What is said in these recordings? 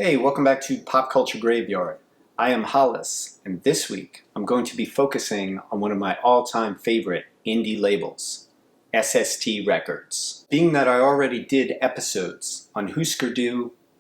Hey, welcome back to Pop Culture Graveyard. I am Hollis, and this week I'm going to be focusing on one of my all-time favorite indie labels, SST Records. Being that I already did episodes on Husker,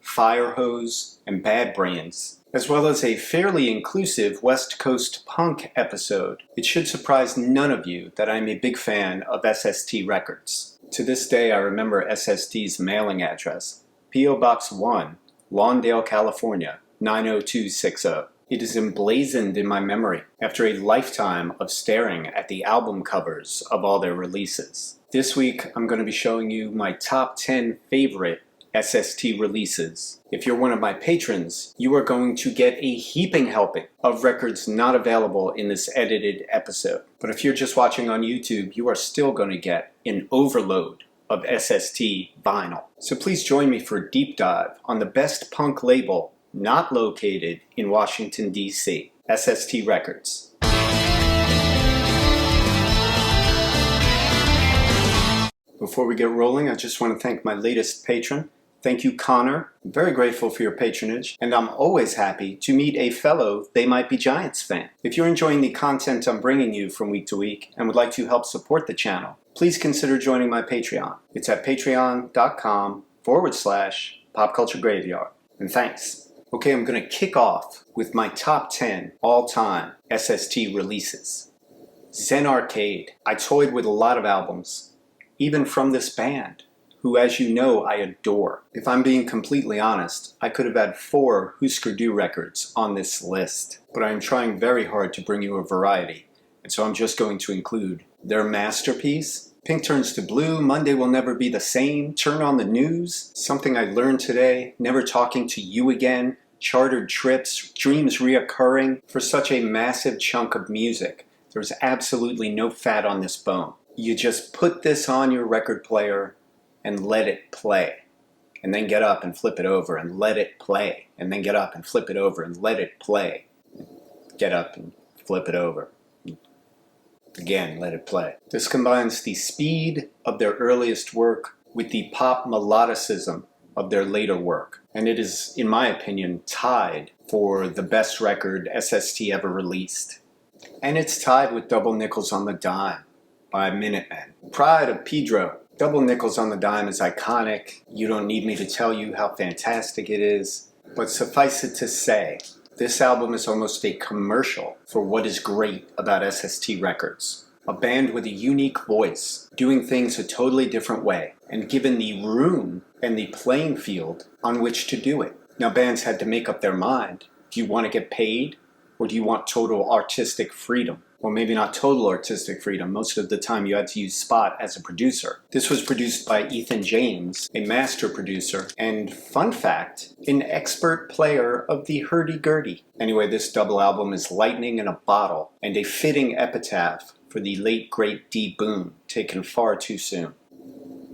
Firehose, and Bad Brains, as well as a fairly inclusive West Coast punk episode, it should surprise none of you that I'm a big fan of SST Records. To this day I remember SST's mailing address, P.O. Box 1, Lawndale, California, 90260. It is emblazoned in my memory after a lifetime of staring at the album covers of all their releases. This week, I'm going to be showing you my top 10 favorite SST releases. If you're one of my patrons, you are going to get a heaping helping of records not available in this edited episode. But if you're just watching on YouTube, you are still going to get an overload of SST vinyl. So please join me for a deep dive on the best punk label not located in Washington, D.C., SST Records. Before we get rolling, I just want to thank my latest patron. Thank you, Connor. I'm very grateful for your patronage, and I'm always happy to meet a fellow They Might Be Giants fan. If you're enjoying the content I'm bringing you from week to week and would like to help support the channel, please consider joining my Patreon. It's at patreon.com/popculturegraveyard. And thanks. Okay, I'm going to kick off with my top 10 all-time SST releases. Zen Arcade. I toyed with a lot of albums, even from this band, who, as you know, I adore. If I'm being completely honest, I could have had 4 Husker Du records on this list, but I am trying very hard to bring you a variety, and so I'm just going to include their masterpiece, Pink Turns to Blue, Monday Will Never Be the Same, Turn on the News, Something I Learned Today, Never Talking to You Again, Chartered Trips, Dreams Reoccurring. For such a massive chunk of music, there's absolutely no fat on this bone. You just put this on your record player and let it play, and then get up and flip it over and let it play, and then get up and flip it over and let it play, get up and flip it over, again let it play. This combines the speed of their earliest work with the pop melodicism of their later work, and it is, in my opinion, tied for the best record SST ever released. And it's tied with Double Nickels on the Dime by Minutemen. Pride of Pedro. Double Nickels on the Dime is iconic. You don't need me to tell you how fantastic it is. But suffice it to say, this album is almost a commercial for what is great about SST Records. A band with a unique voice, doing things a totally different way, and given the room and the playing field on which to do it. Now, bands had to make up their mind. Do you want to get paid, or do you want total artistic freedom? Well, maybe not total artistic freedom. Most of the time you had to use Spot as a producer. This was produced by Ethan James, a master producer, and fun fact, an expert player of the hurdy-gurdy. Anyway, this double album is lightning in a bottle and a fitting epitaph for the late great D. Boon, taken far too soon.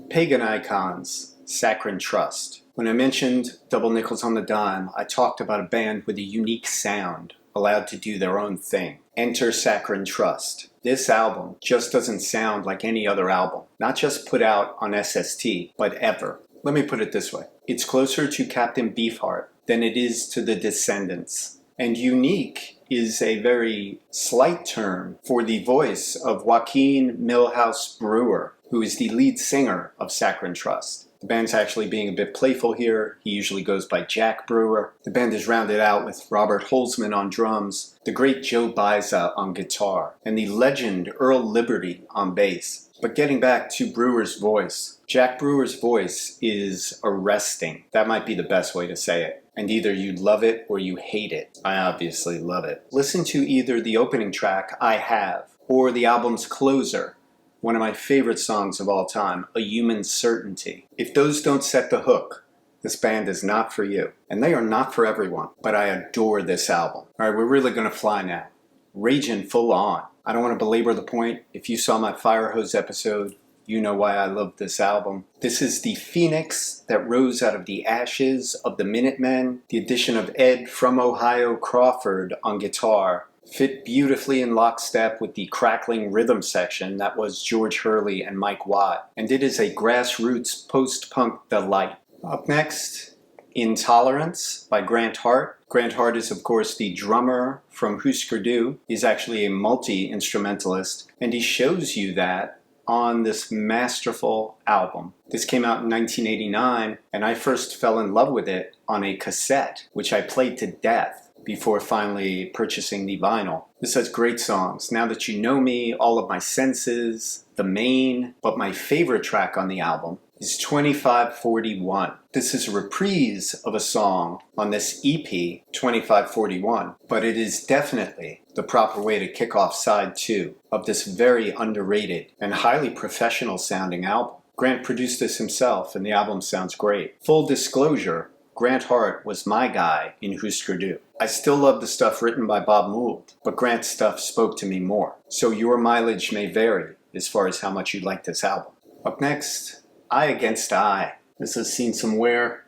PaganIcons, Saccharine Trust. When I mentioned Double Nickels on the Dime, I talked about a band with a unique sound, allowed to do their own thing. Enter Saccharine Trust. This album just doesn't sound like any other album, not just put out on SST, but ever. Let me put it this way. It's closer to Captain Beefheart than it is to the Descendents. And unique is a very slight term for the voice of Joaquin Milhouse Brewer, who is the lead singer of Saccharine Trust. The band's actually being a bit playful here. He usually goes by Jack Brewer. The band is rounded out with Robert Holzman on drums, the great Joe Baiza on guitar, and the legend Earl Liberty on bass. But getting back to Brewer's voice, Jack Brewer's voice is arresting. That might be the best way to say it. And either you love it or you hate it. I obviously love it. Listen to either the opening track, I Have, or the album's closer, one of my favorite songs of all time, A Human Certainty. If those don't set the hook, this band is not for you. And they are not for everyone, but I adore this album. All right, we're really going to fly now. Ragin full on. I don't want to belabor the point. If you saw my Firehose episode, you know why I love this album. This is the phoenix that rose out of the ashes of the Minutemen. The addition of Ed from Ohio Crawford on guitar fit beautifully in lockstep with the crackling rhythm section that was George Hurley and Mike Watt. And it is a grassroots post-punk delight. Up next, Intolerance by Grant Hart. Grant Hart is, of course, the drummer from Husker. He's actually a multi-instrumentalist, and he shows you that on this masterful album. This came out in 1989, and I first fell in love with it on a cassette, which I played to death before finally purchasing the vinyl. This has great songs. Now That You Know Me, All of My Senses, The Main, but my favorite track on the album is 2541. This is a reprise of a song on this EP, 2541, but it is definitely the proper way to kick off side 2 of this very underrated and highly professional sounding album. Grant produced this himself, and the album sounds great. Full disclosure, Grant Hart was my guy in Husker. I still love the stuff written by Bob Mould, but Grant's stuff spoke to me more. So your mileage may vary as far as how much you like this album. Up next, Eye Against Eye. This has seen some wear.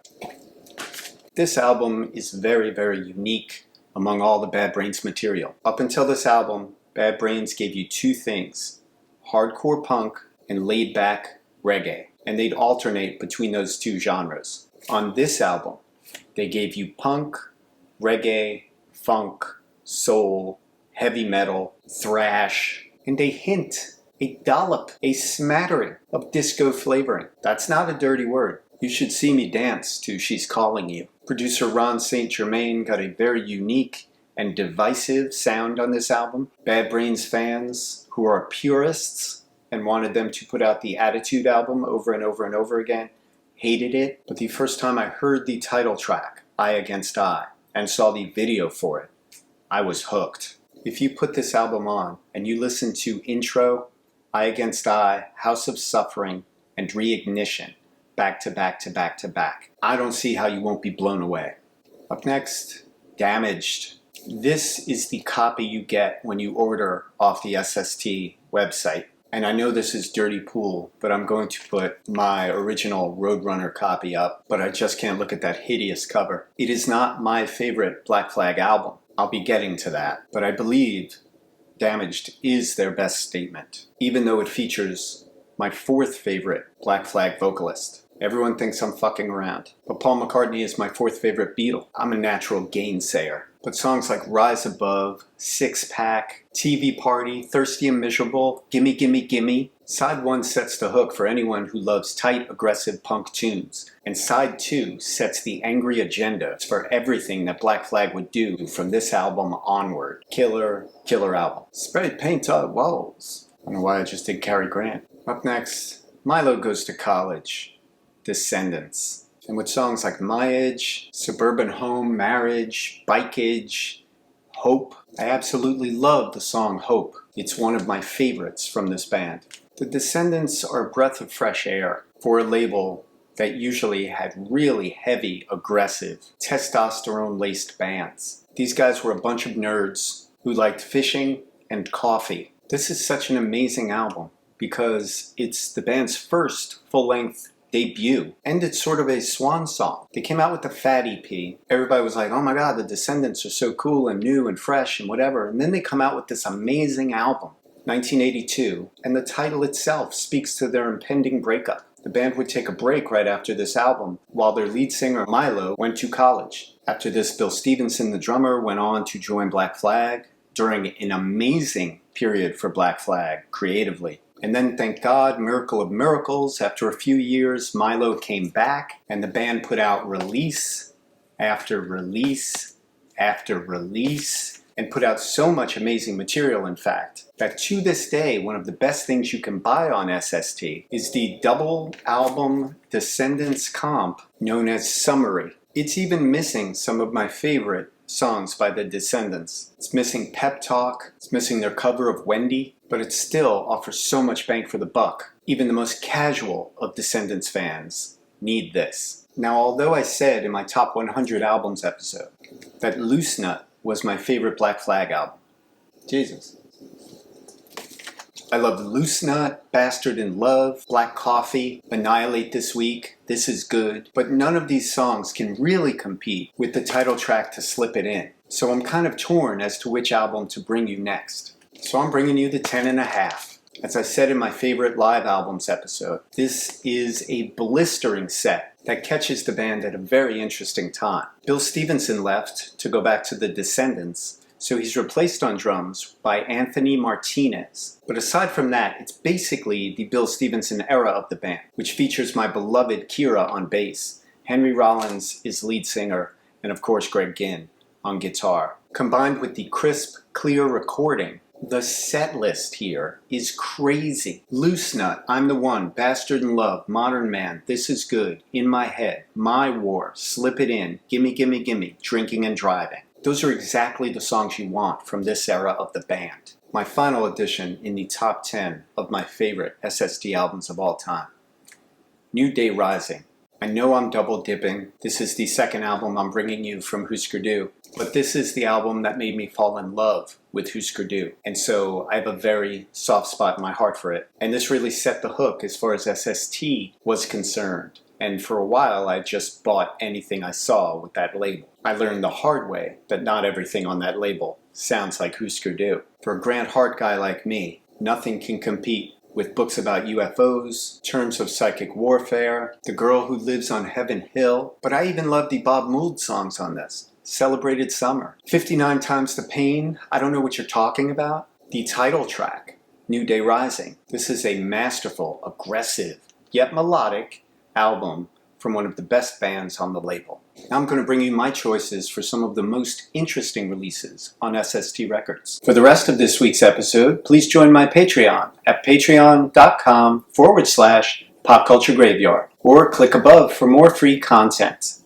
This album is very, very unique among all the Bad Brains material. Up until this album, Bad Brains gave you two things: hardcore punk and laid-back reggae, and they'd alternate between those two genres. On this album, they gave you punk, reggae, funk, soul, heavy metal, thrash, and a hint, a dollop, a smattering of disco flavoring. That's not a dirty word. You should see me dance to She's Calling You. Producer Ron St. Germain got a very unique and divisive sound on this album. Bad Brains fans who are purists and wanted them to put out the Attitude album over and over and over again hated it. But the first time I heard the title track, Eye Against Eye, and saw the video for it, I was hooked. If you put this album on and you listen to Intro, Eye Against Eye, House of Suffering, and Reignition, back to back to back to back, I don't see how you won't be blown away. Up next, Damaged. This is the copy you get when you order off the SST website. And I know this is dirty pool, but I'm going to put my original Roadrunner copy up, but I just can't look at that hideous cover. It is not my favorite Black Flag album. I'll be getting to that, but I believe Damaged is their best statement, even though it features my fourth favorite Black Flag vocalist. Everyone thinks I'm fucking around, but Paul McCartney is my fourth favorite Beatle. I'm a natural gainsayer. But songs like Rise Above, Six Pack, TV Party, Thirsty and Miserable, Gimme Gimme Gimme. Side 1 sets the hook for anyone who loves tight, aggressive punk tunes. And Side 2 sets the angry agenda for everything that Black Flag would do from this album onward. Killer, killer album. Spray paint on walls. I don't know why I just did Cary Grant. Up next, Milo Goes to College. Descendents. And with songs like My Age, Suburban Home, Marriage, Bikeage, Hope. I absolutely love the song Hope. It's one of my favorites from this band. The Descendents are a breath of fresh air for a label that usually had really heavy, aggressive, testosterone-laced bands. These guys were a bunch of nerds who liked fishing and coffee. This is such an amazing album because it's the band's first full-length debut, and it's sort of a swan song. They came out with the Fat EP. Everybody was like, oh my god, the Descendents are so cool and new and fresh and whatever. And then they come out with this amazing album, 1982, and the title itself speaks to their impending breakup. The band would take a break right after this album while their lead singer Milo went to college. After this, Bill Stevenson, the drummer, went on to join Black Flag during an amazing period for Black Flag creatively. And then, thank God, miracle of miracles, after a few years, Milo came back and the band put out release after release after release and put out so much amazing material, in fact, that to this day, one of the best things you can buy on SST is the double album Descendents comp known as Summary. It's even missing some of my favorite songs by the Descendents. It's missing Pep Talk, it's missing their cover of Wendy, but it still offers so much bang for the buck. Even the most casual of Descendents fans need this. Now, although I said in my Top 100 Albums episode that Loose Nut was my favorite Black Flag album, Jesus. I love Loose Nut, Bastard in Love, Black Coffee, Annihilate This Week, This Is Good, but none of these songs can really compete with the title track to Slip It In. So I'm kind of torn as to which album to bring you next. So I'm bringing you the 10.5. As I said in my favorite live albums episode, this is a blistering set that catches the band at a very interesting time. Bill Stevenson left to go back to the Descendents, so he's replaced on drums by Anthony Martinez. But aside from that, it's basically the Bill Stevenson era of the band, which features my beloved Kira on bass, Henry Rollins is lead singer, and of course Greg Ginn on guitar. Combined with the crisp, clear recording, the set list here is crazy. Loose Nut, I'm the One, Bastard in Love, Modern Man, This Is Good, In My Head, My War, Slip It In, Gimme Gimme Gimme, Drinking and Driving. Those are exactly the songs you want from this era of the band. My final addition in the top 10 of my favorite SST albums of all time. New Day Rising. I know I'm double dipping. This is the second album I'm bringing you from Husker Du, but this is the album that made me fall in love with Husker Du. And so I have a very soft spot in my heart for it. And this really set the hook as far as SST was concerned. And for a while, I just bought anything I saw with that label. I learned the hard way that not everything on that label sounds like Husker Du. For a Grant Hart guy like me, nothing can compete with books about UFOs, terms of psychic warfare, The Girl Who Lives on Heaven Hill. But I even love the Bob Mould songs on this. Celebrated Summer. 59 Times the Pain, I Don't Know What You're Talking About. The title track, New Day Rising. This is a masterful, aggressive, yet melodic album from one of the best bands on the label. Now I'm going to bring you my choices for some of the most interesting releases on SST Records. For the rest of this week's episode, please join my Patreon at patreon.com/popculturegraveyard or click above for more free content.